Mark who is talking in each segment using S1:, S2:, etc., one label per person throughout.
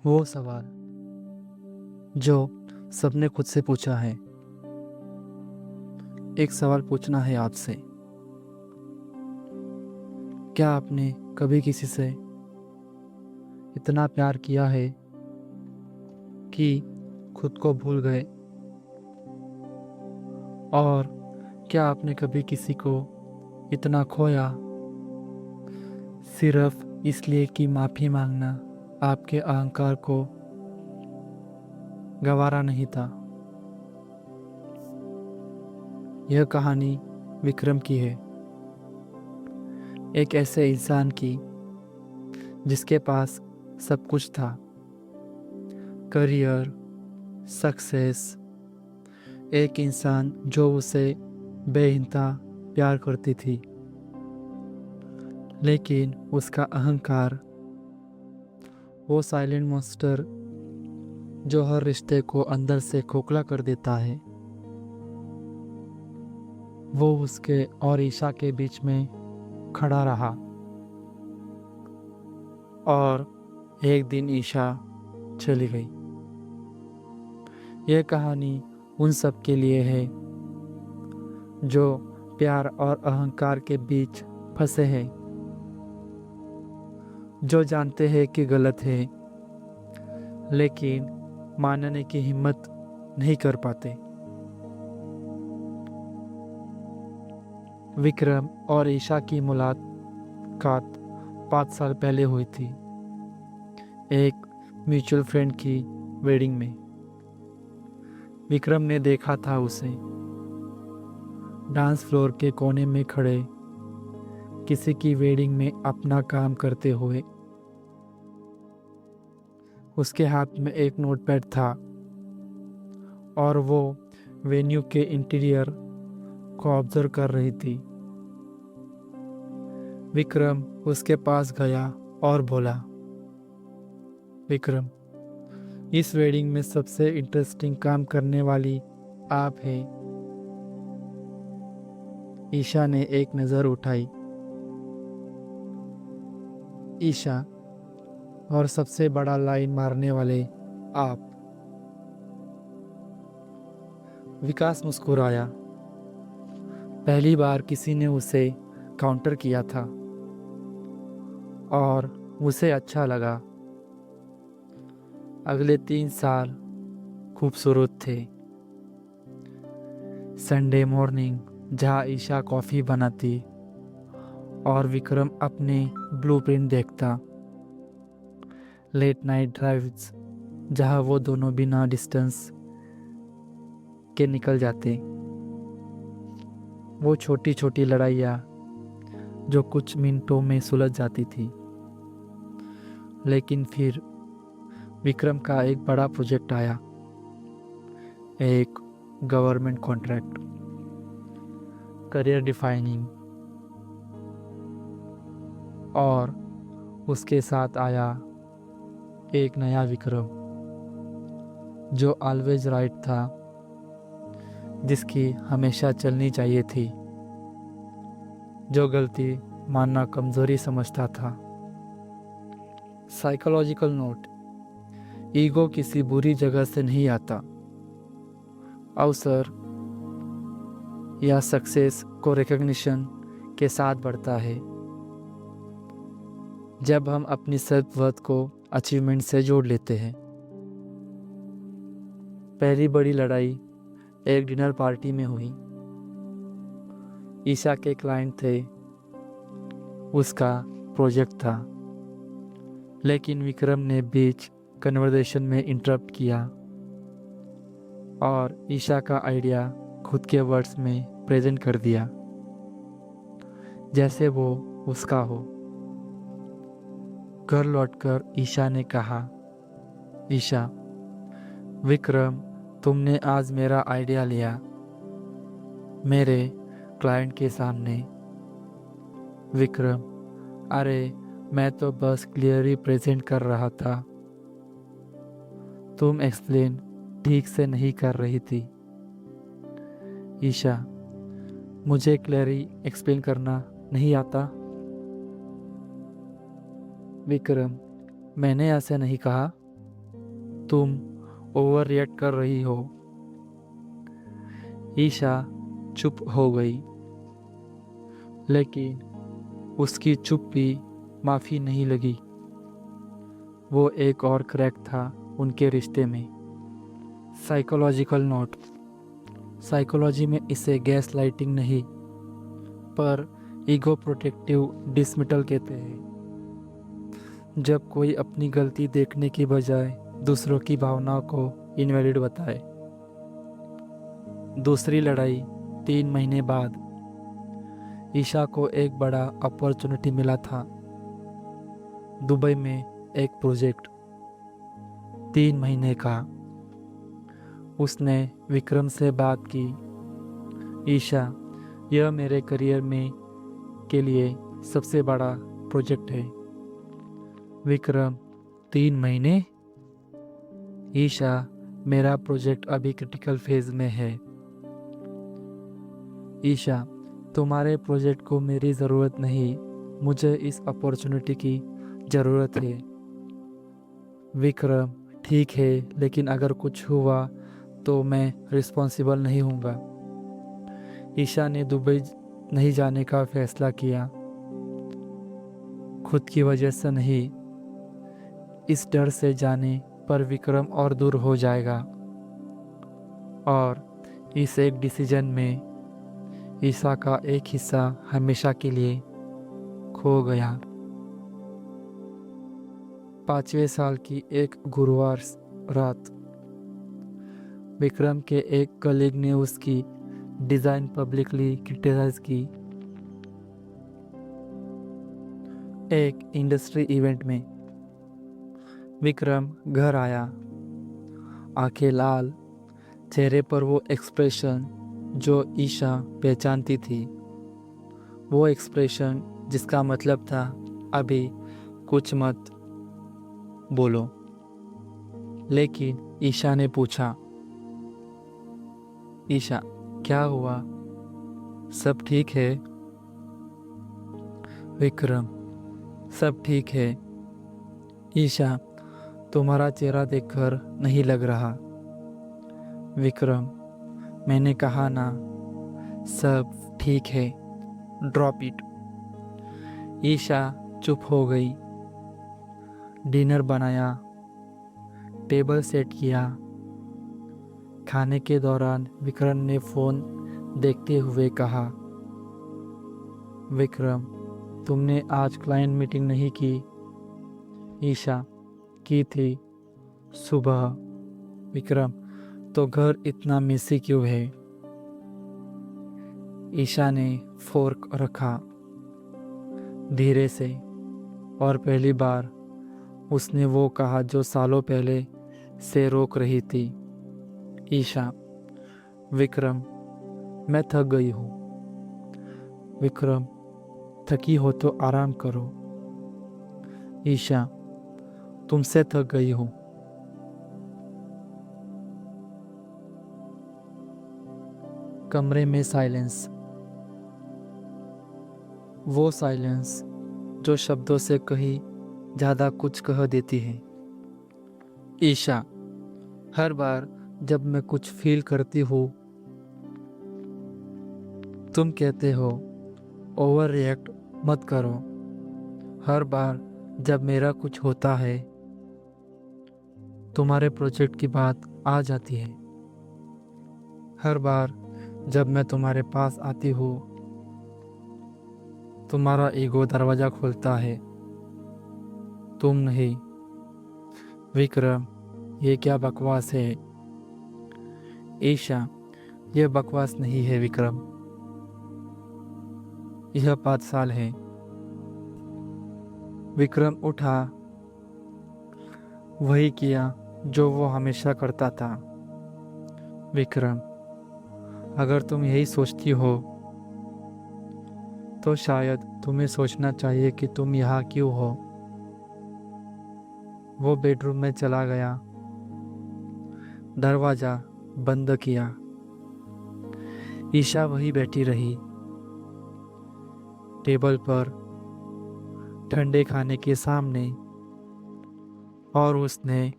S1: वो सवाल जो सबने खुद से पूछा है। एक सवाल पूछना है आपसे, क्या आपने कभी किसी से इतना प्यार किया है कि खुद को भूल गए? और क्या आपने कभी किसी को इतना खोया सिर्फ इसलिए कि माफ़ी मांगना आपके अहंकार को गवारा नहीं था? यह कहानी विक्रम की है, एक ऐसे इंसान की जिसके पास सब कुछ था, करियर, सक्सेस, एक इंसान जो उसे बेइंतहा प्यार करती थी, लेकिन उसका अहंकार, वो साइलेंट मॉन्स्टर जो हर रिश्ते को अंदर से खोखला कर देता है, वो उसके और ईशा के बीच में खड़ा रहा। और एक दिन ईशा चली गई। यह कहानी उन सब के लिए है जो प्यार और अहंकार के बीच फंसे हैं, जो जानते हैं कि गलत है लेकिन मानने की हिम्मत नहीं कर पाते। विक्रम और ईशा की मुलाकात 5 साल पहले हुई थी, एक म्यूचुअल फ्रेंड की वेडिंग में। विक्रम ने देखा था उसे डांस फ्लोर के कोने में खड़े किसी की वेडिंग में अपना काम करते हुए। उसके हाथ में एक नोटपैड था और वो वेन्यू के इंटीरियर को ऑब्जर्व कर रही थी। विक्रम उसके पास गया और बोला, विक्रम, इस वेडिंग में सबसे इंटरेस्टिंग काम करने वाली आप हैं। ईशा ने एक नज़र उठाई। ईशा, और सबसे बड़ा लाइन मारने वाले आप। विकास मुस्कुराया। पहली बार किसी ने उसे काउंटर किया था और उसे अच्छा लगा। अगले 3 साल खूबसूरत थे। संडे मॉर्निंग जहाँ ईशा कॉफ़ी बनाती और विक्रम अपने ब्लूप्रिंट देखता। लेट नाइट ड्राइव्स जहाँ वो दोनों बिना डिस्टेंस के निकल जाते। वो छोटी छोटी लड़ाइयाँ जो कुछ मिनटों में सुलझ जाती थी। लेकिन फिर विक्रम का एक बड़ा प्रोजेक्ट आया, एक गवर्नमेंट कॉन्ट्रैक्ट, करियर डिफाइनिंग। और उसके साथ आया एक नया विक्रम जो ऑलवेज राइट था, जिसकी हमेशा चलनी चाहिए थी, जो गलती मानना कमज़ोरी समझता था। साइकोलॉजिकल नोट, ईगो किसी बुरी जगह से नहीं आता। अवसर या सक्सेस को रिकॉग्निशन के साथ बढ़ता है। जब हम अपनी सेल्फ वर्थ को अचीवमेंट से जोड़ लेते हैं। पहली बड़ी लड़ाई एक डिनर पार्टी में हुई। ईशा के क्लाइंट थे, उसका प्रोजेक्ट था, लेकिन विक्रम ने बीच कन्वर्सेशन में इंटरप्ट किया और ईशा का आइडिया खुद के वर्ड्स में प्रेजेंट कर दिया, जैसे वो उसका हो। घर लौटकर ईशा ने कहा, ईशा, विक्रम, तुमने आज मेरा आइडिया लिया मेरे क्लाइंट के सामने। विक्रम, अरे मैं तो बस क्लियरली प्रेजेंट कर रहा था, तुम एक्सप्लेन ठीक से नहीं कर रही थी। ईशा, मुझे क्लियरली एक्सप्लेन करना नहीं आता। विक्रम, मैंने ऐसे नहीं कहा। तुम ओवर रिएक्ट कर रही हो। ईशा चुप हो गई, लेकिन उसकी चुप्पी माफ़ी नहीं लगी। वो एक और क्रैक था उनके रिश्ते में। Psychological note. साइकोलॉजी में इसे गैस लाइटिंग नहीं, पर ईगो प्रोटेक्टिव डिसमिटल कहते हैं। जब कोई अपनी गलती देखने की बजाय दूसरों की भावनाओं को इनवैलिड बताए। दूसरी लड़ाई 3 महीने बाद ईशा को एक बड़ा अपॉर्चुनिटी मिला था। दुबई में एक प्रोजेक्ट, 3 महीने का। उसने विक्रम से बात की। ईशा, यह मेरे करियर में के लिए सबसे बड़ा प्रोजेक्ट है। विक्रम, 3 महीने? ईशा, मेरा प्रोजेक्ट अभी क्रिटिकल फेज में है। ईशा, तुम्हारे प्रोजेक्ट को मेरी ज़रूरत नहीं, मुझे इस अपॉर्चुनिटी की ज़रूरत है। विक्रम, ठीक है, लेकिन अगर कुछ हुआ तो मैं रिस्पॉन्सिबल नहीं हूँगा। ईशा ने दुबई नहीं जाने का फैसला किया। खुद की वजह से नहीं, इस डर से जाने पर विक्रम और दूर हो जाएगा। और इस एक डिसीजन में ईशा का एक हिस्सा हमेशा के लिए खो गया। 5वें साल की एक गुरुवार रात विक्रम के एक कलीग ने उसकी डिज़ाइन पब्लिकली क्रिटिसाइज की। एक इंडस्ट्री इवेंट में विक्रम घर आया, आंखें लाल, चेहरे पर वो एक्सप्रेशन जो ईशा पहचानती थी। वो एक्सप्रेशन जिसका मतलब था अभी कुछ मत बोलो। लेकिन ईशा ने पूछा, ईशा, क्या हुआ? सब ठीक है? विक्रम, सब ठीक है। ईशा, तुम्हारा चेहरा देखकर नहीं लग रहा। विक्रम, मैंने कहा ना, सब ठीक है, ड्रॉप इट। ईशा चुप हो गई। डिनर बनाया, टेबल सेट किया। खाने के दौरान विक्रम ने फ़ोन देखते हुए कहा, विक्रम, तुमने आज क्लाइंट मीटिंग नहीं की? ईशा, की थी सुबह। विक्रम, तो घर इतना मेसी क्यों है? ईशा ने फोर्क रखा धीरे से, और पहली बार उसने वो कहा जो सालों पहले से रोक रही थी। ईशा, विक्रम, मैं थक गई हूँ। विक्रम, थकी हो तो आराम करो। ईशा, तुमसे थक गई हूँ। कमरे में साइलेंस। वो साइलेंस जो शब्दों से कहीं ज़्यादा कुछ कह देती है। ईशा, हर बार जब मैं कुछ फील करती हूँ, तुम कहते हो ओवर रिएक्ट मत करो। हर बार जब मेरा कुछ होता है, तुम्हारे प्रोजेक्ट की बात आ जाती है। हर बार जब मैं तुम्हारे पास आती हूँ, तुम्हारा ईगो दरवाज़ा खोलता है, तुम नहीं। विक्रम, ये क्या बकवास है? ईशा, यह बकवास नहीं है विक्रम, यह 5 साल है। विक्रम उठा, वही किया जो वो हमेशा करता था। विक्रम, अगर तुम यही सोचती हो तो शायद तुम्हें सोचना चाहिए कि तुम यहाँ क्यों हो। वो बेडरूम में चला गया, दरवाज़ा बंद किया। ईशा वही बैठी रही, टेबल पर ठंडे खाने के सामने, और उसने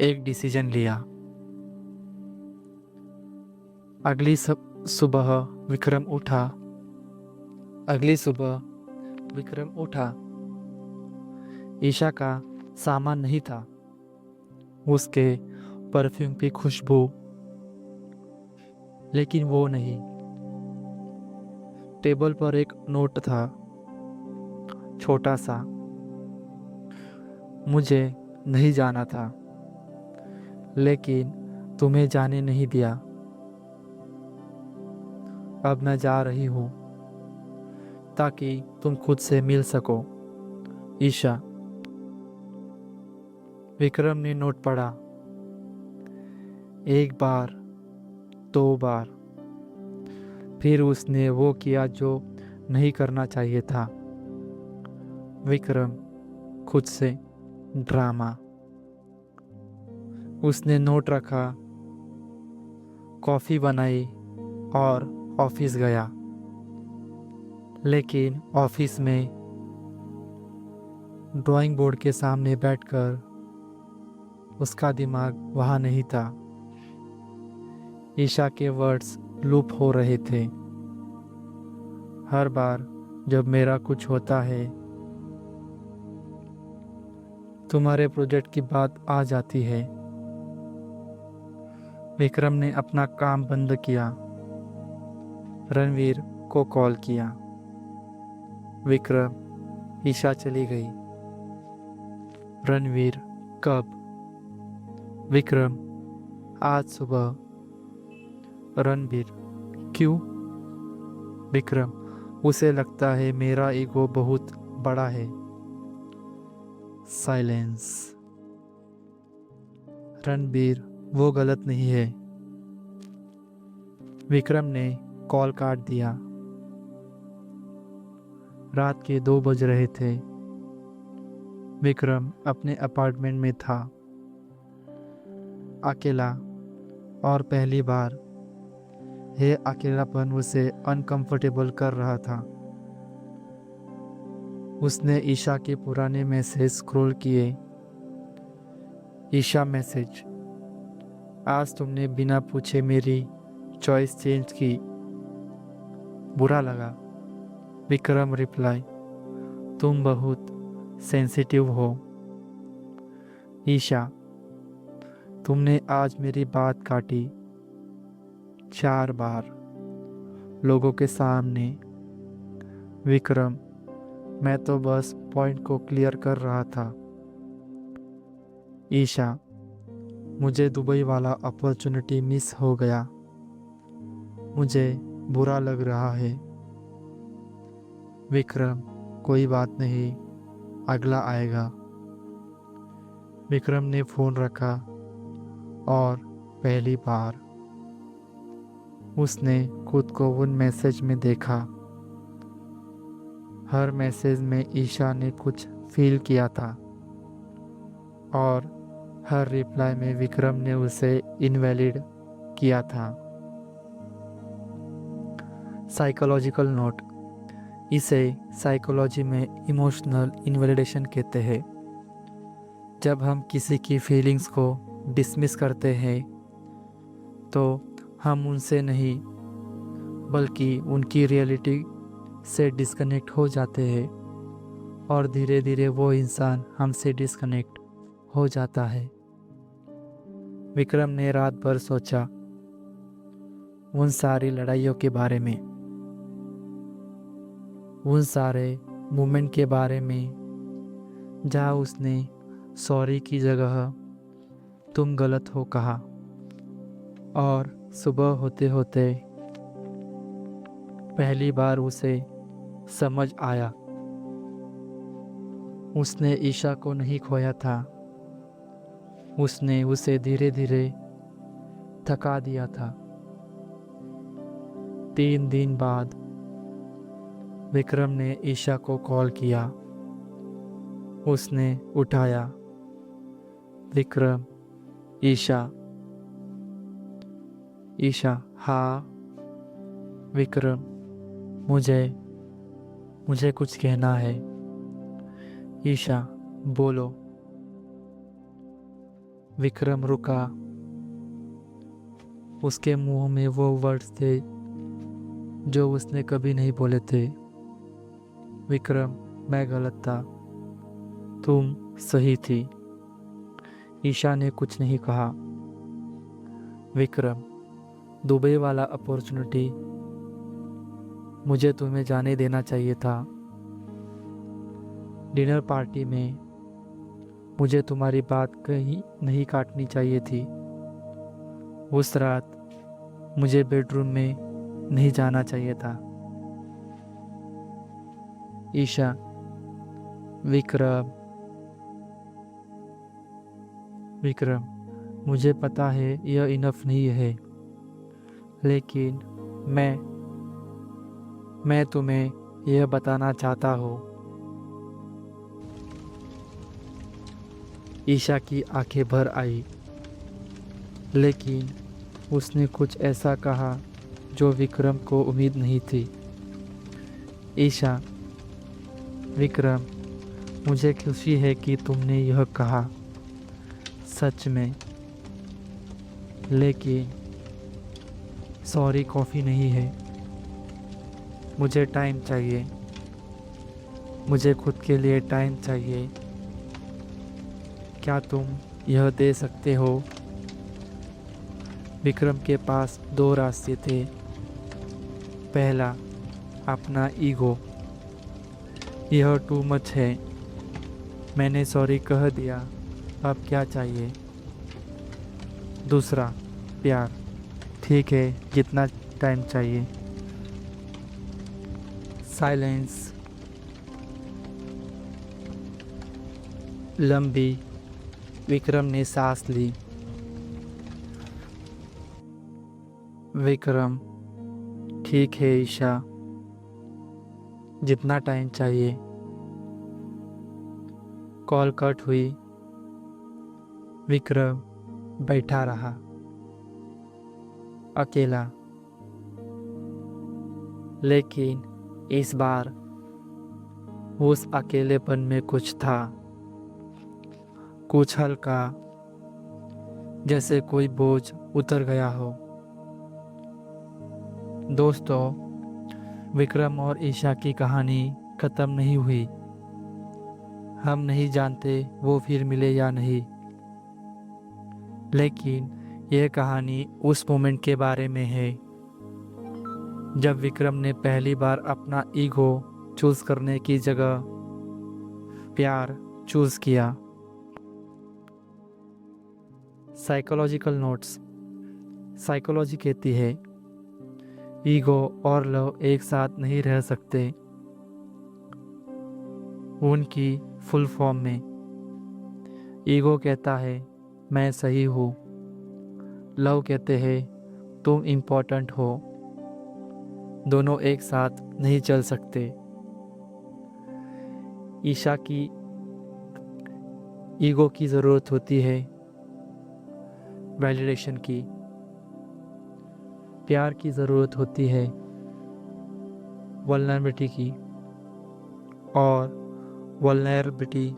S1: एक डिसीजन लिया। अगली सुबह विक्रम उठा। अगली सुबह विक्रम उठा। ईशा का सामान नहीं था, उसके परफ्यूम की खुशबू, लेकिन वो नहीं। टेबल पर एक नोट था, छोटा सा। मुझे नहीं जाना था, लेकिन तुम्हें जाने नहीं दिया। अब मैं जा रही हूँ ताकि तुम खुद से मिल सको, ईशा। विक्रम ने नोट पढ़ा। एक बार, दो बार, फिर उसने वो किया जो नहीं करना चाहिए था। विक्रम खुद से ड्रामा। उसने नोट रखा, कॉफ़ी बनाई और ऑफिस गया। लेकिन ऑफिस में ड्राइंग बोर्ड के सामने बैठकर उसका दिमाग वहाँ नहीं था। ईशा के वर्ड्स लूप हो रहे थे। हर बार जब मेरा कुछ होता है, तुम्हारे प्रोजेक्ट की बात आ जाती है। विक्रम ने अपना काम बंद किया। रणवीर को कॉल किया। विक्रम, ईशा चली गई। रणवीर, कब? विक्रम, आज सुबह। रणवीर, क्यों? विक्रम, उसे लगता है मेरा ईगो बहुत बड़ा है। साइलेंस। रणवीर, वो गलत नहीं है। विक्रम ने कॉल काट दिया। रात के 2 बज रहे थे। विक्रम अपने अपार्टमेंट में था, अकेला। और पहली बार यह अकेलापन उसे अनकंफर्टेबल कर रहा था। उसने ईशा के पुराने मैसेज स्क्रॉल किए। ईशा मैसेज, आज तुमने बिना पूछे मेरी चॉइस चेंज की, बुरा लगा। विक्रम रिप्लाई, तुम बहुत सेंसिटिव हो। ईशा, तुमने आज मेरी बात काटी 4 बार लोगों के सामने। विक्रम, मैं तो बस पॉइंट को क्लियर कर रहा था। ईशा, मुझे दुबई वाला अपॉर्चुनिटी मिस हो गया। मुझे बुरा लग रहा है। विक्रम, कोई बात नहीं, अगला आएगा। विक्रम ने फ़ोन रखा और पहली बार उसने खुद को उन मैसेज में देखा। हर मैसेज में ईशा ने कुछ फील किया था और हर रिप्लाई में विक्रम ने उसे इनवैलिड किया था। साइकोलॉजिकल नोट, इसे साइकोलॉजी में इमोशनल इनवैलिडेशन कहते हैं। जब हम किसी की फीलिंग्स को डिसमिस करते हैं तो हम उनसे नहीं बल्कि उनकी रियलिटी से डिस्कनेक्ट हो जाते हैं, और धीरे धीरे वो इंसान हमसे डिस्कनेक्ट हो जाता है। विक्रम ने रात भर सोचा उन सारी लड़ाइयों के बारे में, उन सारे मोमेंट के बारे में जहाँ उसने सॉरी की जगह तुम गलत हो कहा। और सुबह होते होते पहली बार उसे समझ आया, उसने ईशा को नहीं खोया था, उसने उसे धीरे धीरे थका दिया था। 3 दिन बाद विक्रम ने ईशा को कॉल किया। उसने उठाया। विक्रम, ईशा। ईशा, हाँ। विक्रम, मुझे कुछ कहना है। ईशा, बोलो। विक्रम रुका। उसके मुंह में वो वर्ड्स थे जो उसने कभी नहीं बोले थे। विक्रम, मैं गलत था, तुम सही थी। ईशा ने कुछ नहीं कहा। विक्रम, दुबई वाला अपॉर्चुनिटी मुझे तुम्हें जाने देना चाहिए था। डिनर पार्टी में मुझे तुम्हारी बात कहीं नहीं काटनी चाहिए थी। उस रात मुझे बेडरूम में नहीं जाना चाहिए था। ईशा, विक्रम, विक्रम, मुझे पता है यह इनफ नहीं है, लेकिन मैं तुम्हें यह बताना चाहता हूँ। ईशा की आंखें भर आई, लेकिन उसने कुछ ऐसा कहा जो विक्रम को उम्मीद नहीं थी। ईशा, विक्रम, मुझे खुशी है कि तुमने यह कहा, सच में, लेकिन सॉरी कॉफ़ी नहीं है। मुझे टाइम चाहिए, मुझे खुद के लिए टाइम चाहिए। क्या तुम यह दे सकते हो? विक्रम के पास दो रास्ते थे। पहला, अपना ईगो, यह टू मच है, मैंने सॉरी कह दिया, अब क्या चाहिए। दूसरा, प्यार, ठीक है, जितना टाइम चाहिए। साइलेंस। लंबी विक्रम ने सांस ली। विक्रम, ठीक है ईशा, जितना टाइम चाहिए। कॉल कट हुई। विक्रम बैठा रहा, अकेला। लेकिन इस बार उस अकेलेपन में कुछ था, कुछ हल्का, जैसे कोई बोझ उतर गया हो। दोस्तों, विक्रम और ईशा की कहानी खत्म नहीं हुई। हम नहीं जानते वो फिर मिले या नहीं, लेकिन यह कहानी उस मोमेंट के बारे में है जब विक्रम ने पहली बार अपना ईगो चूज करने की जगह प्यार चूज किया। Psychological notes. साइकोलॉजी कहती है ईगो और लव एक साथ नहीं रह सकते। उनकी फुल फॉर्म में ईगो कहता है मैं सही हूँ, लव कहते हैं तुम इम्पोर्टेंट हो। दोनों एक साथ नहीं चल सकते। ईशा की ईगो की ज़रूरत होती है वैलिडेशन की, प्यार की ज़रूरत होती है वल्नरेबिलिटी की, और वल्नरेबिलिटी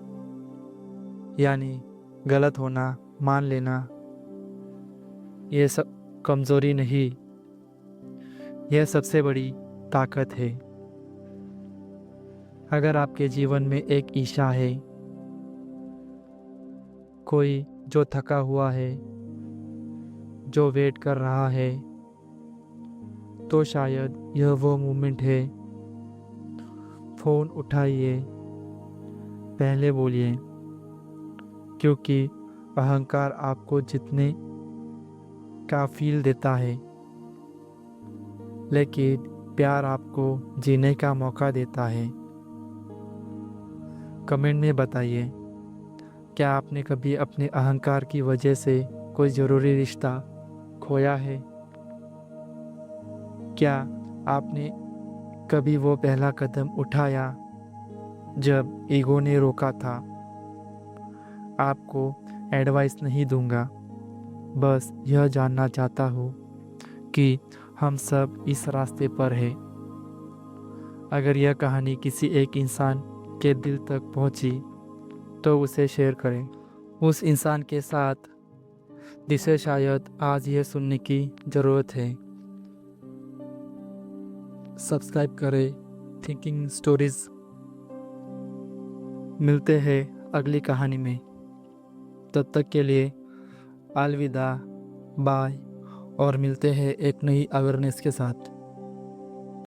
S1: यानी गलत होना मान लेना, ये सब कमज़ोरी नहीं, यह सबसे बड़ी ताकत है। अगर आपके जीवन में एक ईशा है, कोई जो थका हुआ है, जो वेट कर रहा है, तो शायद यह वो मोमेंट है। फ़ोन उठाइए, पहले बोलिए, क्योंकि अहंकार आपको जितने का फील देता है, लेकिन प्यार आपको जीने का मौका देता है। कमेंट में बताइए, क्या आपने कभी अपने अहंकार की वजह से कोई ज़रूरी रिश्ता खोया है? क्या आपने कभी वो पहला कदम उठाया जब ईगो ने रोका था? आपको एडवाइस नहीं दूंगा, बस यह जानना चाहता हूँ कि हम सब इस रास्ते पर हैं। अगर यह कहानी किसी एक इंसान के दिल तक पहुँची तो उसे शेयर करें। उस इंसान के साथ जिसे शायद आज यह सुनने की ज़रूरत है। सब्सक्राइब करें थिंकिंग स्टोरीज। मिलते हैं अगली कहानी में। तब तक के लिए अलविदा, बाय, और मिलते हैं एक नई अवेयरनेस के साथ।